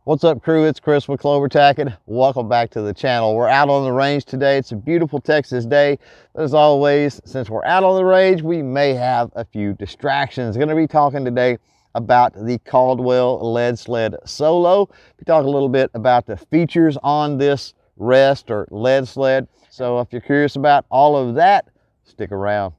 What's up, crew? It's Chris with CloverTac and welcome back to the channel. We're out on the range today. It's a beautiful Texas day, but as always, since we're out on the range, we may have a few distractions. Going to be talking today about the Caldwell Lead Sled Solo. We talk a little bit about the features on this rest or lead sled. So if you're curious about all of that, stick around.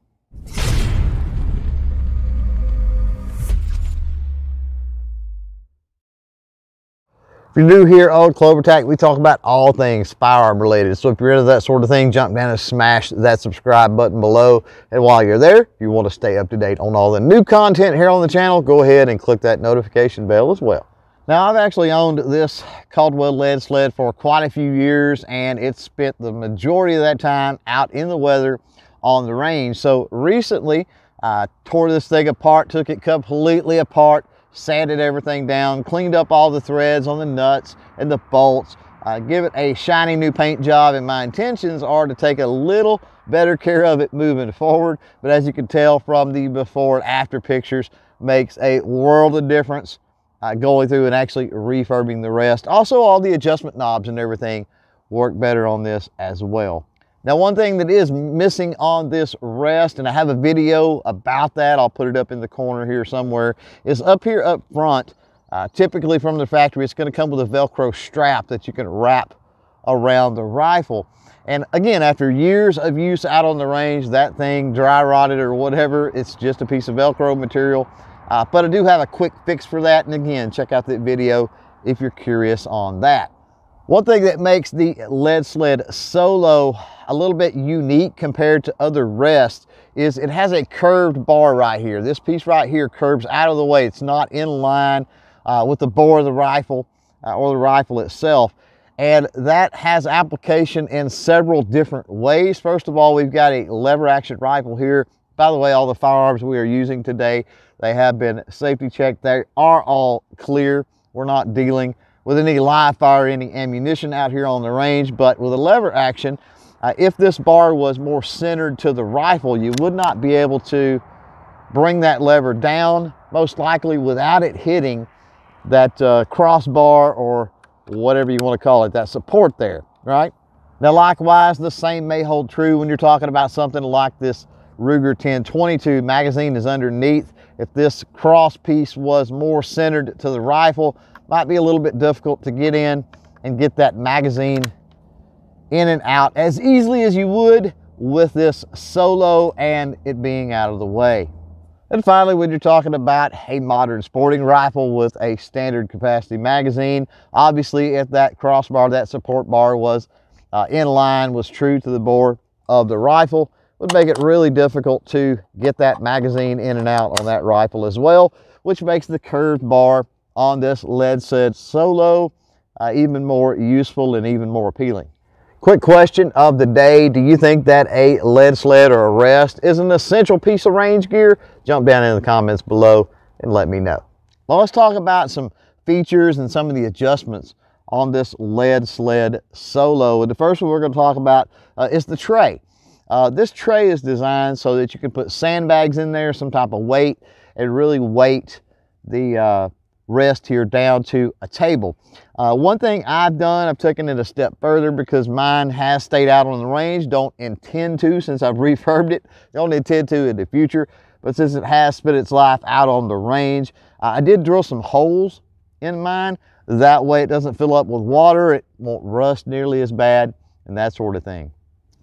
If you're new here on CloverTac, we talk about all things firearm related. So if you're into that sort of thing, jump down and smash that subscribe button below. And while you're there, if you want to stay up to date on all the new content here on the channel, go ahead and click that notification bell as well. Now, I've actually owned this Caldwell Lead Sled for quite a few years, and it's spent the majority of that time out in the weather on the range. So recently, I tore this thing apart, took it completely apart, sanded everything down, cleaned up all the threads on the nuts and the bolts, give it a shiny new paint job, and my intentions are to take a little better care of it moving forward. But as you can tell from the before and after pictures, makes a world of difference going through and actually refurbing the rest. Also, all the adjustment knobs and everything work better on this as well. Now, one thing that is missing on this rest, and I have a video about that, I'll put it up in the corner here somewhere, is up here up front. Typically from the factory, it's going to come with a Velcro strap that you can wrap around the rifle. And again, after years of use out on the range, that thing dry rotted or whatever, it's just a piece of Velcro material. But I do have a quick fix for that. And again, check out that video if you're curious on that. One thing that makes the Lead Sled Solo a little bit unique compared to other rests is it has a curved bar right here. This piece right here curves out of the way. It's not in line with the bore of the rifle or the rifle itself. And that has application in several different ways. First of all, we've got a lever action rifle here. By the way, all the firearms we are using today, they have been safety checked. They are all clear. We're not dealing with any live fire, any ammunition out here on the range. But with a lever action, if this bar was more centered to the rifle, you would not be able to bring that lever down, most likely without it hitting that crossbar or whatever you want to call it, that support there, right? Now, likewise, the same may hold true when you're talking about something like this Ruger 10/22 magazine is underneath. If this cross piece was more centered to the rifle, might be a little bit difficult to get in and get that magazine in and out as easily as you would with this Solo and it being out of the way. And finally, when you're talking about a modern sporting rifle with a standard capacity magazine, obviously if that crossbar, that support bar was in line, was true to the bore of the rifle, would make it really difficult to get that magazine in and out on that rifle as well, which makes the curved bar on this Lead Sled Solo even more useful and even more appealing. Quick question of the day: do you think that a lead sled or a rest is an essential piece of range gear? Jump down in the comments below and let me know. Well, let's talk about some features and some of the adjustments on this Lead Sled Solo. And the first one we're going to talk about is the tray. This tray is designed so that you can put sandbags in there, some type of weight, and really weight the rest here down to a table. One thing I've done, I've taken it a step further because mine has stayed out on the range. Don't intend to, since I've refurbed it. Don't intend to in the future, but since it has spent its life out on the range, I did drill some holes in mine. That way it doesn't fill up with water, it won't rust nearly as bad, and that sort of thing.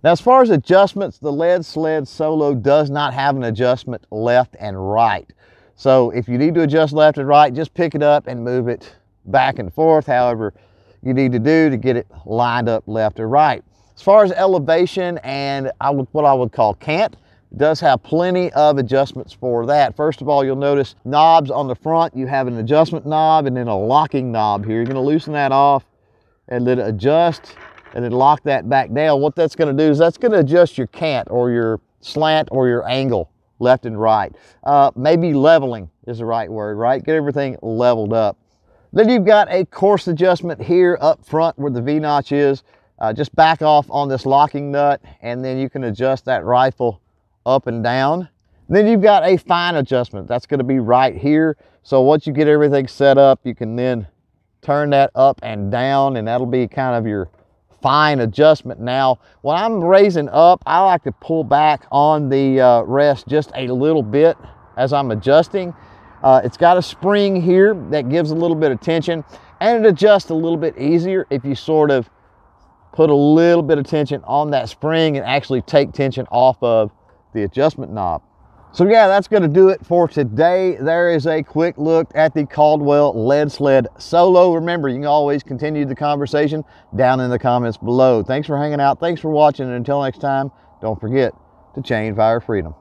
Now, as far as adjustments, the Lead Sled Solo does not have an adjustment left and right. So if you need to adjust left and right, just pick it up and move it back and forth, however you need to do to get it lined up left or right. As far as elevation and what I would call cant, it does have plenty of adjustments for that. First of all, you'll notice knobs on the front. You have an adjustment knob and then a locking knob here. You're going to loosen that off and then adjust and then lock that back down. What that's going to do is that's going to adjust your cant or your slant or your angle left and right. Maybe leveling is the right word, right? Get everything leveled up. Then you've got a course adjustment here up front where the V-notch is. Just back off on this locking nut and then you can adjust that rifle up and down. Then you've got a fine adjustment. That's going to be right here. So once you get everything set up, you can then turn that up and down, and that'll be kind of your fine adjustment. Now, when I'm raising up, I like to pull back on the rest just a little bit as I'm adjusting. It's got a spring here that gives a little bit of tension, and it adjusts a little bit easier if you sort of put a little bit of tension on that spring and actually take tension off of the adjustment knob. So yeah, that's going to do it for today. There is a quick look at the Caldwell Lead Sled Solo. Remember, you can always continue the conversation down in the comments below. Thanks for hanging out. Thanks for watching. And until next time, don't forget to chain fire freedom.